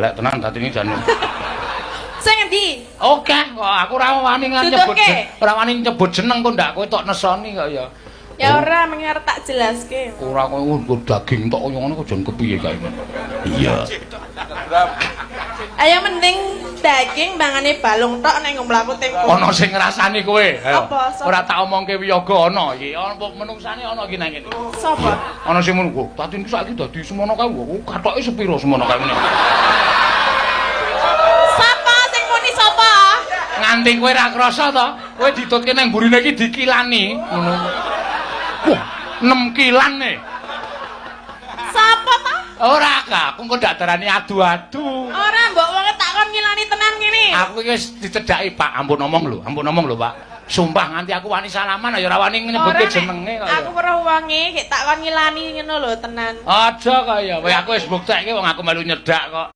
Lek tenan dadi jan. Sing endi? Oke, kok aku ora wani nyebut. Ora wani nyebut jeneng kok ndak kowe tok nesoni kok ya. Ya ora mengar tak jelaske. Ora kowe daging tok kaya ngono kok jan kepiye kae. Iya. Ayo mending daging mangane balung tok nek mlaku tempo. Ana sing ngrasani kowe. Ayo. Apa? Ora tak omongke wiyaga ana iki. Ana menungsane ana iki nang kene. Sapa? Ana sing ngono kok. Tatinku saiki dadi semono kae. Katoke sepiro semono kae ngene. Sapa sing muni sapa? Nganti kowe ra krasa to. Kowe ditutke nang burine iki dikilani ngono. Wah, 6 kilan nih. Sapa ta? Ora ka, aku engko ndak darani adu-adu. Ora mbok wong tak kon ngilani tenan kene. Aku iki wis dicedhaki, Pak. Ampun omong lho, Pak. Sumpah nganti aku wani salaman ya ora wani nyebutke jenenge kok. Aku weruh wonge gek tak kon ngilani ngono lho tenan. Aja kaya, kowe aku wis mbuktekke wong aku melu nyedak kok.